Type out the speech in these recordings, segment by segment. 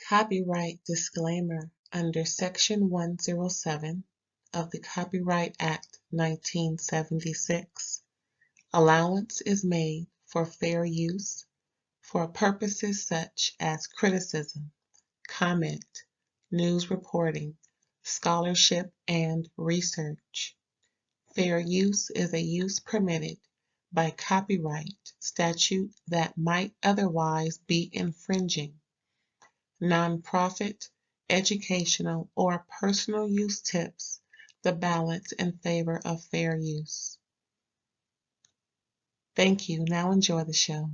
Copyright disclaimer under Section 107 of the Copyright Act 1976. Allowance is made for fair use for purposes such as criticism, comment, news reporting, scholarship, and research. Fair use is a use permitted by copyright statute that might otherwise be infringing. Nonprofit, educational, or personal use tips the balance in favor of fair use. Thank you. Now enjoy the show.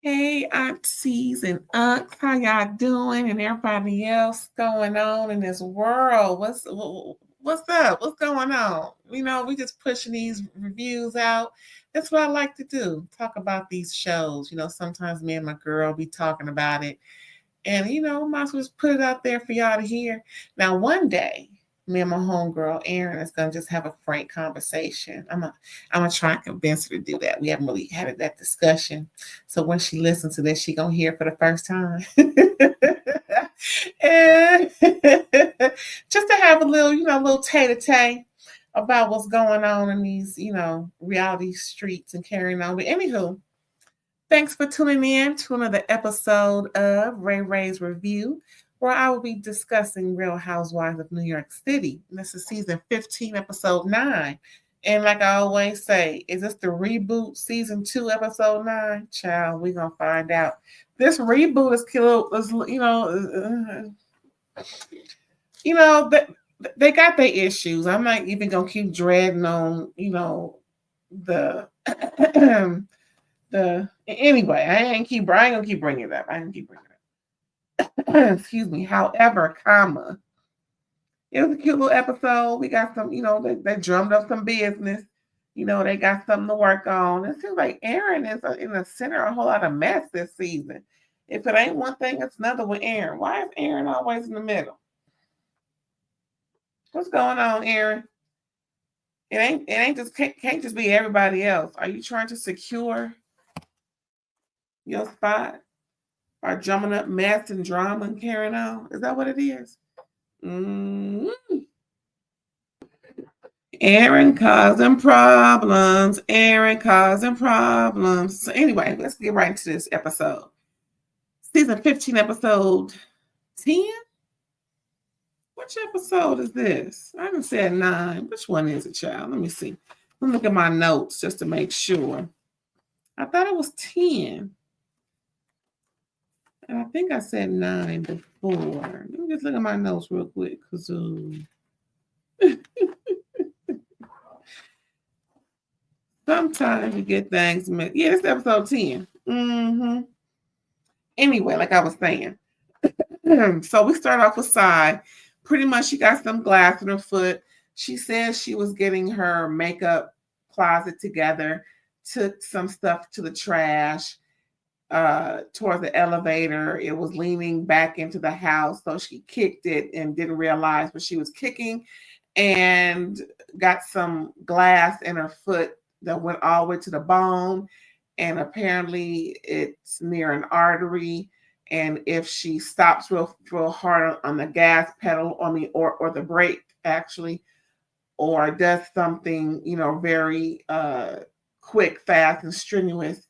Hey, aunties and unks, how y'all doing? And everybody else going on in this world? What's up? What's going on? We just pushing these reviews out. That's what I like to do. Talk about these shows. Sometimes me and my girl be talking about it. And, might as well just put it out there for y'all to hear. Now, one day, me and my homegirl, Erin, is going to just have a frank conversation. I'm gonna try and convince her to do that. We haven't really had that discussion. So when she listens to this, she going to hear it for the first time. And just to have a little tete-a-tete about what's going on in these, reality streets and carrying on. But anywho, thanks for tuning in to another episode of RAERAEs Review, where I will be discussing Real Housewives of New York City. And this is season 15, episode 9. And like I always say, is this the reboot, season 2, episode 9? Child, we're going to find out. This reboot is they got their issues. I'm not even going to keep dreading on, the anyway, I ain't gonna keep bringing it up. Excuse me. However, it was a cute little episode. We got some, they drummed up some business. They got something to work on. It seems like Erin is in the center of a whole lot of mess this season. If it ain't one thing, it's another with Erin. Why is Erin always in the middle? What's going on, Erin? It ain't just can't just be everybody else. Are you trying to secure your spot? Are drumming up mess and drama and carrying on? Is that what it is? Erin causing problems. So anyway, let's get right into this episode. Season 15, episode 10? Which episode is this? I haven't said 9. Which one is it, child? Let me see. Let me look at my notes just to make sure. I thought it was 10. And I think I said 9 before. Let me just look at my notes real quick. Sometimes you get things mixed. Yeah, it's episode 10. Anyway, like I was saying. So we start off with Sai. Pretty much she got some glass in her foot. She says she was getting her makeup closet together, took some stuff to the trash. Towards the elevator. It was leaning back into the house, so she kicked it and didn't realize what she was kicking and got some glass in her foot that went all the way to the bone, and apparently it's near an artery, and if she stops real hard on the gas pedal or the brake actually, or does something very quick, fast, and strenuous,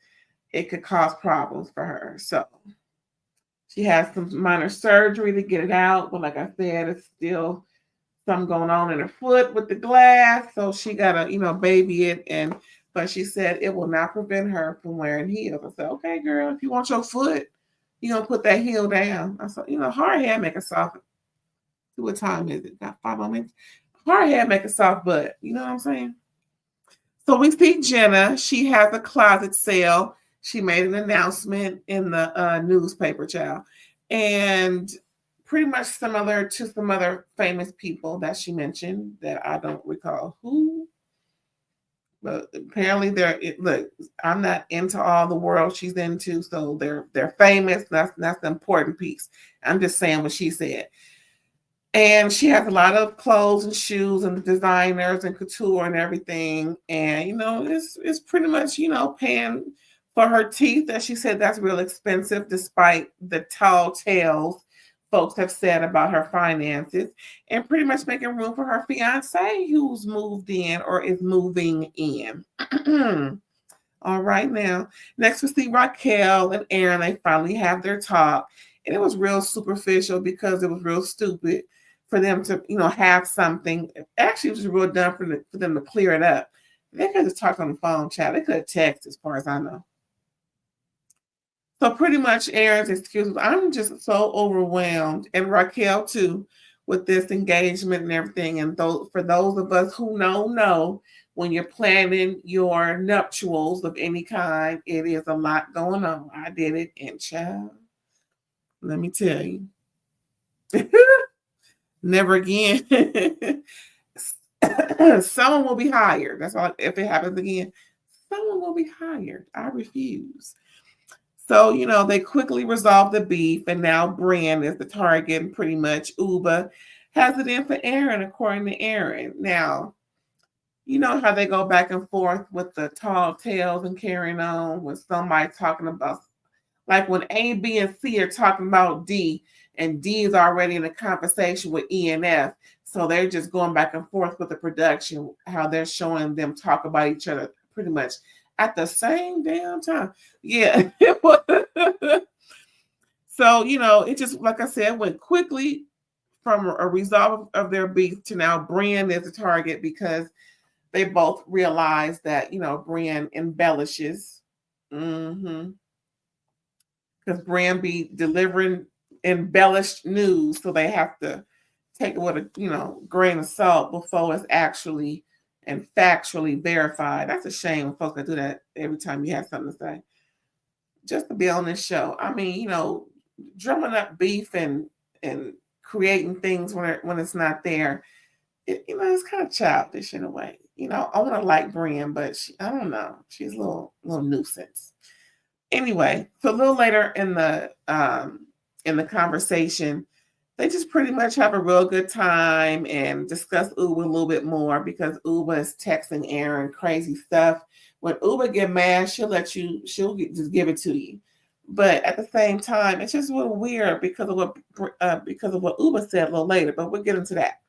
it could cause problems for her. So she has some minor surgery to get it out. But like I said, it's still something going on in her foot with the glass. So she got to, baby it. But she said it will not prevent her from wearing heels. I said, okay, girl, if you want your foot, you're going to put that heel down. I said, hard head make a soft. What time is it? Got 5 more minutes. Hard head make a soft butt. You know what I'm saying? So we see Jenna. She has a closet sale. She made an announcement in the newspaper, child, and pretty much some other famous people that she mentioned that I don't recall who, but apparently look, I'm not into all the world she's into, so they're famous. That's the important piece. I'm just saying what she said. And she has a lot of clothes and shoes and designers and couture and everything, and it's pretty much paying for her teeth, that she said that's real expensive, despite the tall tales folks have said about her finances, and pretty much making room for her fiance who's moved in or is moving in. All right, now. Next, we see Raquel and Erin. They finally have their talk. And it was real superficial because it was real stupid for them to, have something. Actually, it was real dumb for them to clear it up. They could have just talked on the phone, chat. They could have texted, as far as I know. So pretty much Erin's excuse was, I'm just so overwhelmed, and Raquel too, with this engagement and everything. And for those of us who know, when you're planning your nuptials of any kind, it is a lot going on. I did it, and child, let me tell you, never again. Someone will be hired. That's all. If it happens again, someone will be hired. I refuse. So, they quickly resolved the beef, and now Brynn is the target, and pretty much Ubah has it in for Erin, according to Erin. Now, you know how they go back and forth with the tall tales and carrying on with somebody talking about, like when A, B, and C are talking about D, and D is already in a conversation with E and F. So they're just going back and forth with the production, how they're showing them talk about each other pretty much at the same damn time. Yeah. So, it just, like I said, went quickly from a resolve of their beef to now Brynn is the target, because they both realize that, Brynn embellishes. Because Brynn be delivering embellished news, so they have to take it with a, grain of salt before it's actually and factually verified. That's a shame when folks can do that every time you have something to say. Just to be on this show. I mean, drumming up beef and creating things when it's not there. It's kind of childish in a way. I want to like Brynn, but I don't know. She's a little nuisance. Anyway, so a little later in the conversation, they just pretty much have a real good time and discuss Ubah a little bit more, because Ubah is texting Erin crazy stuff. When Ubah get mad, she'll just give it to you. But at the same time, it's just a little weird because of what Ubah said a little later. But we'll get into that.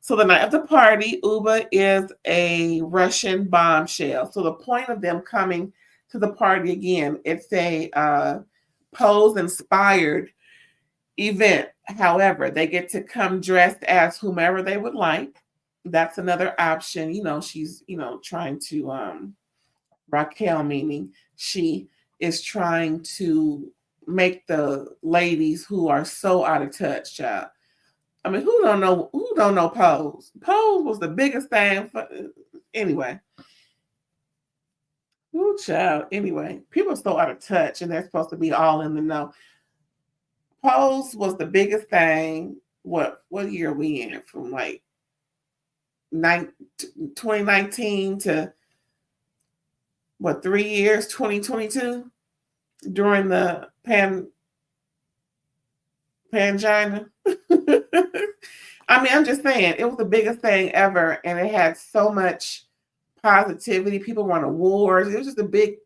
So the night of the party, Ubah is a Russian bombshell. So the point of them coming to the party again, it's a Pose-inspired event. However, they get to come dressed as whomever they would like. That's another option. She's, trying to, Raquel, meaning she is trying to make the ladies who are so out of touch, child. I mean, who don't know Pose? Pose was the biggest thing anyway. Ooh, child. Anyway, people are so out of touch, and they're supposed to be all in the know. Pose was the biggest thing. What year are we in? From like 2019 to 3 years? 2022, during the Pangina. I mean, I'm just saying, it was the biggest thing ever, and it had so much positivity. People won awards. It was just a big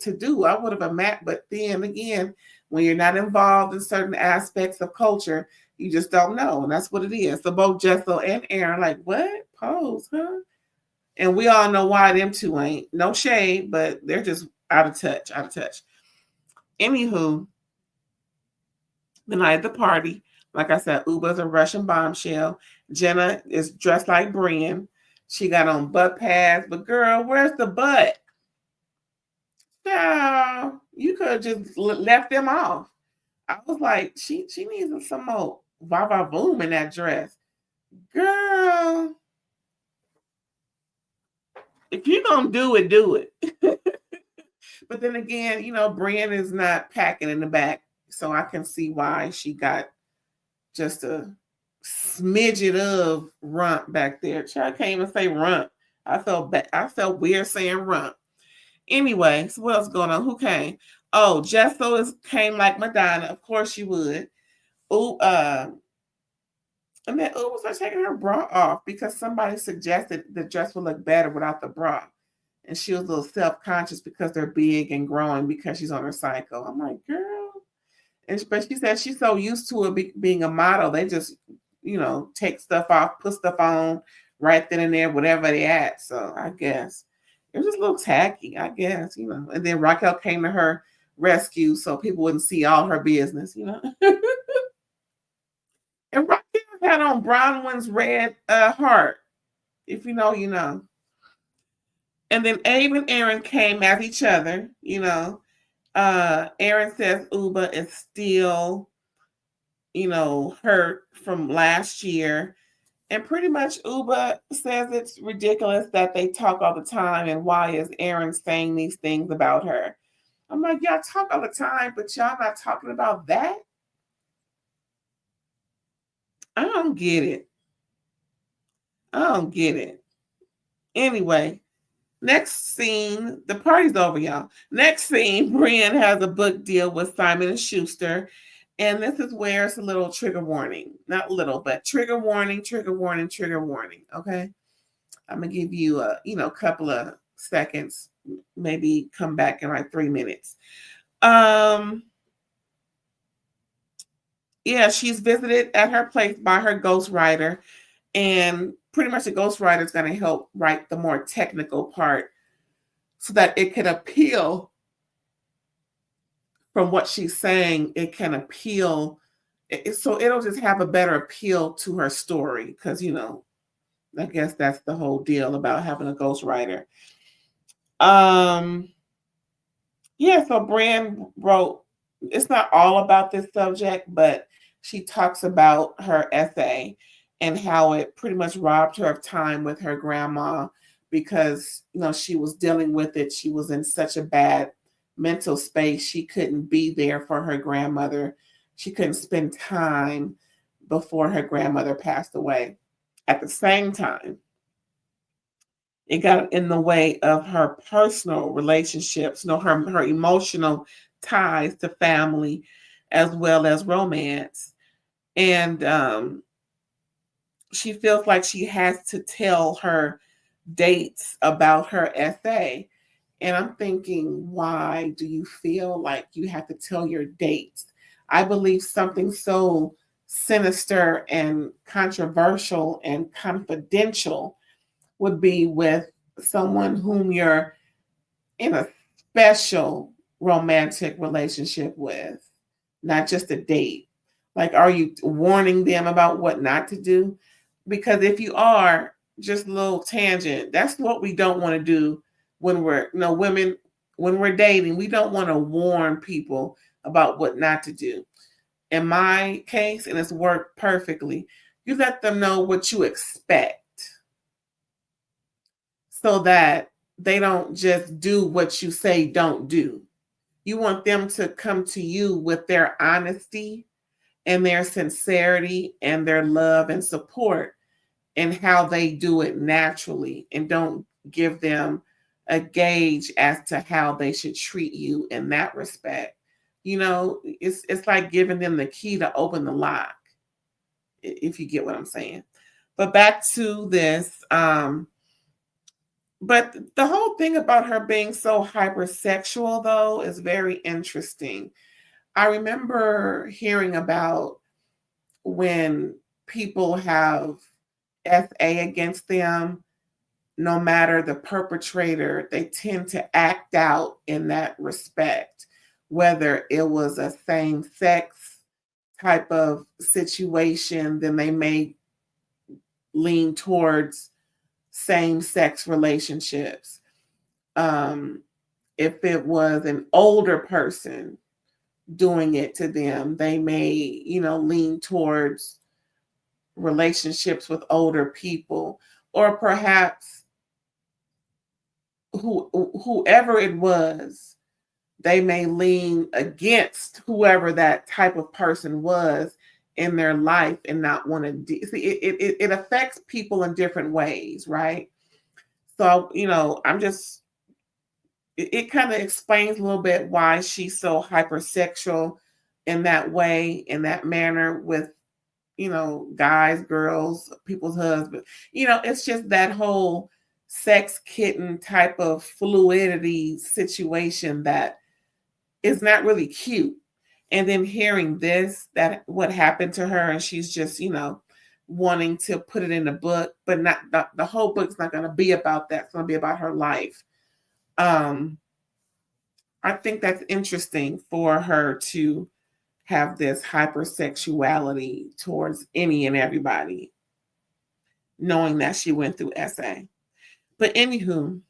to do. I would have imagined, but then again, when you're not involved in certain aspects of culture, you just don't know, and that's what it is. So both Jessel and Erin, like, what? Pose, huh? And we all know why them two ain't. No shade, but they're just out of touch. Anywho, the night of the party, like I said, Ubah's a Russian bombshell. Jenna is dressed like Brynn. She got on butt pads, but girl, where's the butt? Child, you could have just left them off. I was like, she needs some more va boom in that dress. Girl, if you're gonna do it, do it. But then again, Brynn is not packing in the back, so I can see why she got just a smidget of rump back there. Child, I can't even say rump. I felt weird saying rump. Anyway, so what else going on? Who came? Oh, Jessel came like Madonna. Of course she would. And then was like taking her bra off because somebody suggested the dress would look better without the bra. And she was a little self-conscious because they're big and growing because she's on her cycle. I'm like, girl. But she said she's so used to it being a model. They just, take stuff off, put stuff on right then and there, whatever they at. So I guess it was just a little tacky, I guess, And then Raquel came to her rescue so people wouldn't see all her business, And Raquel had on Bronwyn's red heart. If you know, you know. And then Abe and Erin came at each other, Erin says Ubah is still, hurt from last year. And pretty much Ubah says it's ridiculous that they talk all the time. And why is Erin saying these things about her? I'm like, y'all talk all the time, but y'all not talking about that? I don't get it. Anyway, next scene, the party's over, y'all. Next scene, Brynn has a book deal with Simon & Schuster. And this is where it's a little trigger warning. Not little, but trigger warning, trigger warning, trigger warning. Okay. I'm going to give you a, couple of seconds, maybe come back in like 3 minutes. Yeah, she's visited at her place by her ghostwriter. And pretty much the ghostwriter is going to help write the more technical part so that it can appeal from what she's saying. It can appeal. So it'll just have a better appeal to her story because, I guess that's the whole deal about having a ghostwriter. Yeah, so Brynn wrote, it's not all about this subject, but she talks about her essay and how it pretty much robbed her of time with her grandma because, she was dealing with it. She was in such a bad mental space. She couldn't be there for her grandmother. She couldn't spend time before her grandmother passed away. At the same time, it got in the way of her personal relationships, her emotional ties to family as well as romance. And she feels like she has to tell her dates about her essay. And I'm thinking, why do you feel like you have to tell your dates? I believe something so sinister and controversial and confidential would be with someone whom you're in a special romantic relationship with, not just a date. Like, are you warning them about what not to do? Because if you are, just a little tangent, that's what we don't want to do when we're, women, when we're dating. We don't want to warn people about what not to do. In my case, and it's worked perfectly, you let them know what you expect so that they don't just do what you say don't do. You want them to come to you with their honesty and their sincerity and their love and support and how they do it naturally, and don't give them a gauge as to how they should treat you in that respect. It's like giving them the key to open the lock, if you get what I'm saying. But back to this, but the whole thing about her being so hypersexual, though, is very interesting. I remember hearing about when people have SA against them, no matter the perpetrator, they tend to act out in that respect, whether it was a same-sex type of situation, then they may lean towards same-sex relationships. If it was an older person doing it to them, they may, lean towards relationships with older people, or perhaps whoever it was, they may lean against whoever that type of person was in their life and not want to see it affects people in different ways, right? So, I'm just, it kind of explains a little bit why she's so hypersexual in that way, in that manner, with, guys, girls, people's husbands. It's just that whole sex kitten type of fluidity situation that is not really cute. And then hearing this, that what happened to her, and she's just, wanting to put it in the book, but not the whole book's not going to be about that. It's going to be about her life. I think that's interesting for her to have this hypersexuality towards any and everybody, knowing that she went through SA. But anywho,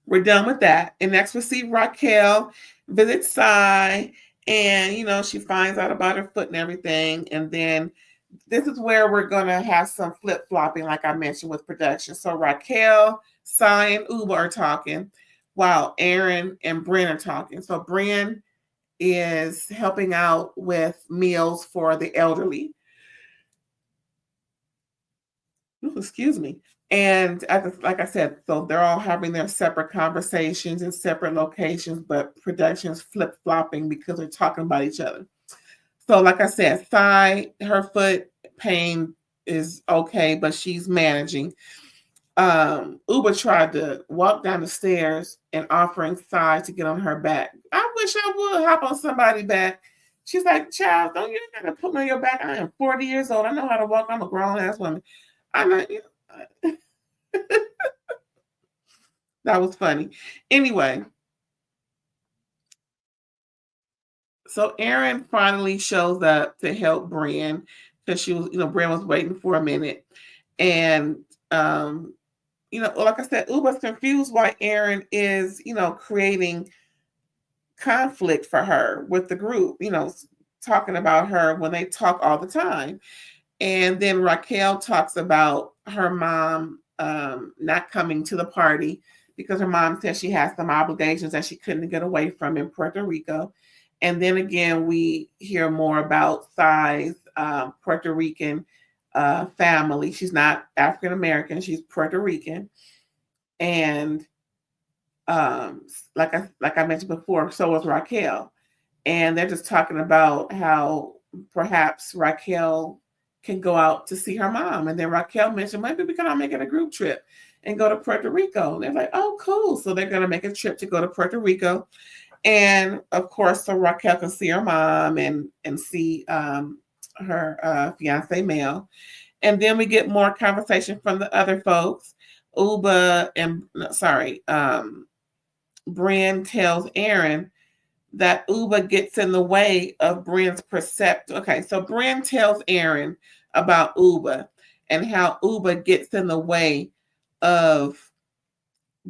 we're done with that. And next we see Raquel visit Sai, and she finds out about her foot and everything. And then this is where we're gonna have some flip-flopping, like I mentioned, with production. So Raquel, Sai, and Ubah are talking while Erin and Brynn are talking. So Brynn is helping out with meals for the elderly. Ooh, excuse me. And like I said, so they're all having their separate conversations in separate locations, but production's flip-flopping because they're talking about each other. So like I said, Sai, her foot pain is okay, but she's managing. Ubah tried to walk down the stairs and offering Sai to get on her back. I wish I would hop on somebody's back. She's like, child, don't you gotta put me on your back? I am 40 years old. I know how to walk. I'm a grown-ass woman. I'm not, that was funny. Anyway, so Erin finally shows up to help Brynn because she was, Brynn was waiting for a minute. And, like I said, Ubah's confused why Erin is, creating conflict for her with the group, talking about her when they talk all the time. And then Raquel talks about her mom not coming to the party because her mom said she has some obligations that she couldn't get away from in Puerto Rico. And then again, we hear more about Sai's Puerto Rican family. She's not African American; she's Puerto Rican. And like I mentioned before, so was Raquel. And they're just talking about how perhaps Raquel can go out to see her mom. And then Raquel mentioned, maybe we can all make it a group trip and go to Puerto Rico. And they're like, oh, cool. So they're going to make a trip to go to Puerto Rico. And of course, so Raquel can see her mom and see her fiance Mel. And then we get more conversation from the other folks. Brynn tells Erin that Ubah gets in the way of Brynn's perception. Okay, so Brynn tells Erin about Ubah and how Ubah gets in the way of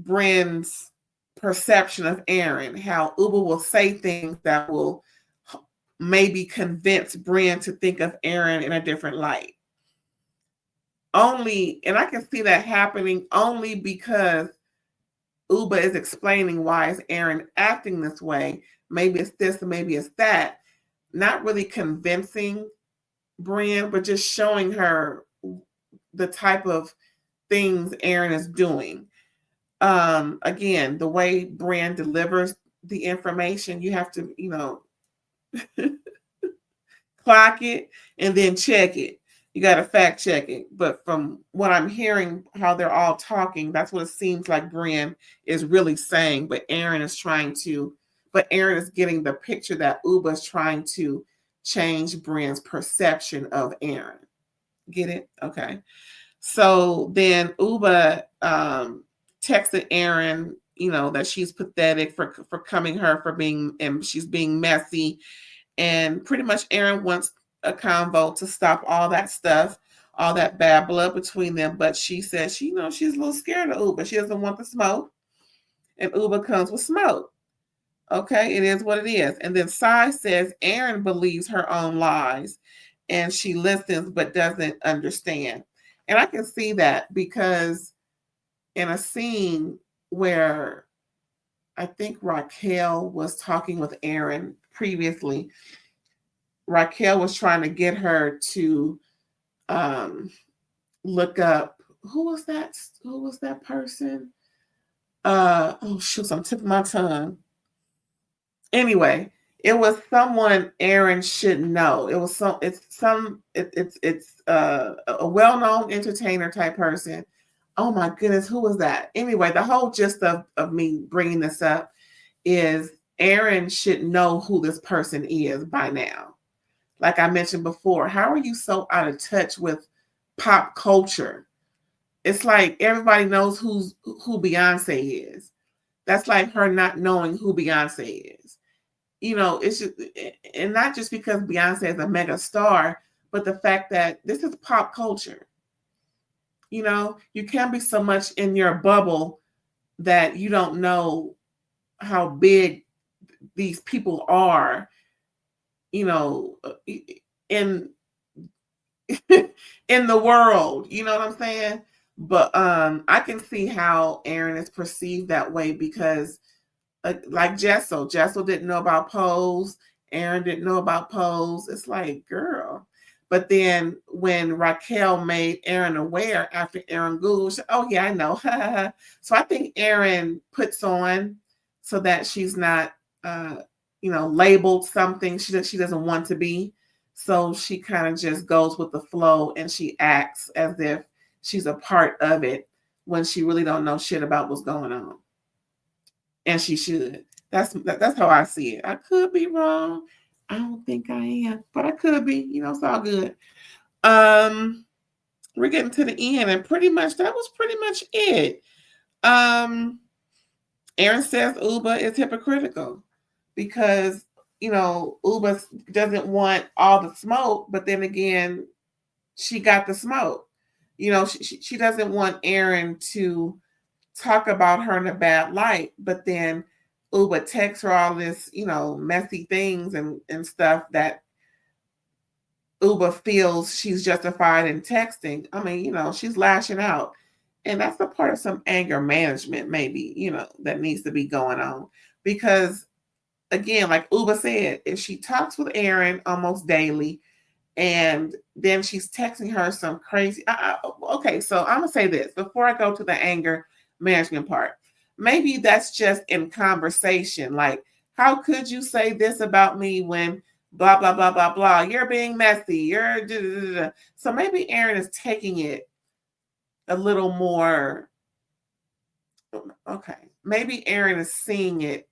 Brynn's perception of Erin, how Ubah will say things that will maybe convince Brynn to think of Erin in a different light. And I can see that happening only because Ubah is explaining why is Erin acting this way. Maybe it's this, or maybe it's that. Not really convincing Brynn, but just showing her the type of things Erin is doing. Again, the way Brynn delivers the information, you have to, clock it and then check it. You got to fact check it. But from what I'm hearing, how they're all talking, that's what it seems like Brynn is really saying. But Erin is getting the picture that Ubah is trying to change Brynn's perception of Erin. Get it? Okay. So then Ubah texted Erin, that she's pathetic for coming her for being, and she's being messy. And pretty much Erin wants a convo to stop all that stuff, all that bad blood between them. But she says she's a little scared of Ubah. She doesn't want the smoke. And Ubah comes with smoke. Okay, it is what it is. And then Sai says Erin believes her own lies and she listens but doesn't understand. And I can see that because in a scene where I think Raquel was talking with Erin previously, Raquel was trying to get her to look up who was that person? Oh shoot, I'm tipping my tongue. Anyway, it was someone Erin should know. It's a well-known entertainer type person. oh my goodness, who was that? Anyway, the whole gist of me bringing this up is Erin should know who this person is by now. Like I mentioned before, how are you so out of touch with pop culture? It's like everybody knows who Beyonce is. That's like her not knowing who Beyonce is. You know, it's just, and not just because Beyonce is a mega star, but the fact that this is pop culture. You know, you can't be so much in your bubble that you don't know how big these people are, you know, in in the world. You know what I'm saying? But I can see how Erin is perceived that way because like Jessel didn't know about Pose. Erin didn't know about Pose. It's like, girl. But then when Raquel made Erin aware after Erin Googled, she said, oh yeah, I know. So I think Erin puts on so that she's not, labeled something she doesn't want to be. So she kind of just goes with the flow and she acts as if she's a part of it when she really don't know shit about what's going on. And she should. That's how I see it. I could be wrong. I don't think I am, but I could be. You know, it's all good. We're getting to the end, and pretty much that was pretty much it. Erin says Ubah is hypocritical because Ubah doesn't want all the smoke, but then again, she got the smoke. You know, she doesn't want Erin to talk about her in a bad light, but then Ubah texts her all this, messy things and stuff that Ubah feels she's justified in texting. I mean, she's lashing out. And that's a part of some anger management, maybe, that needs to be going on. Because again, like Ubah said, if she talks with Erin almost daily and then she's texting her some crazy. Okay, so I'm going to say this before I go to the anger management part. Maybe that's just in conversation. Like, how could you say this about me when blah, blah, blah, blah, blah. You're being messy. You're da, da, da, da. So maybe Erin is taking it a little more. Okay. Maybe Erin is seeing it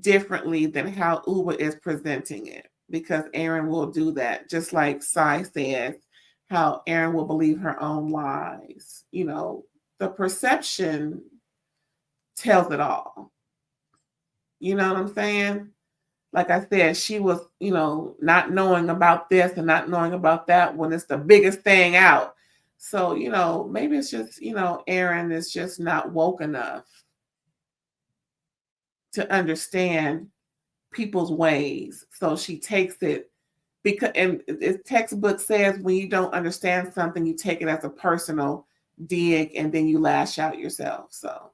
differently than how Ubah is presenting it, because Erin will do that. Just like Sai says, how Erin will believe her own lies. The perception tells it all. You know what I'm saying? Like I said, she was, not knowing about this and not knowing about that when it's the biggest thing out. So, maybe it's just, Erin is just not woke enough to understand people's ways. So she takes it because, and the textbook says when you don't understand something, you take it as a personal dig and then you lash out yourself. So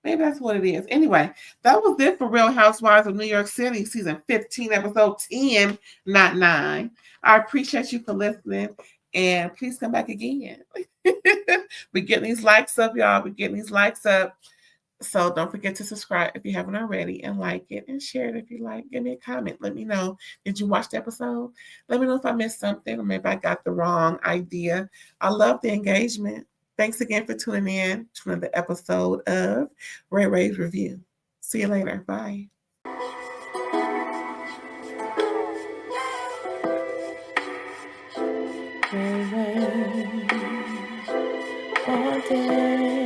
maybe that's what it is. Anyway, that was it for Real Housewives of New York City, season 15, episode 10, not 9. I appreciate you for listening, and please come back again. We're getting these likes up, y'all. We're getting these likes up. So don't forget to subscribe if you haven't already, and like it and share it if you like. Give me a comment. Let me know. Did you watch the episode? Let me know if I missed something or maybe I got the wrong idea. I love the engagement. Thanks again for tuning in to another episode of RAERAES Review. See you later. Bye. RAERAES all day.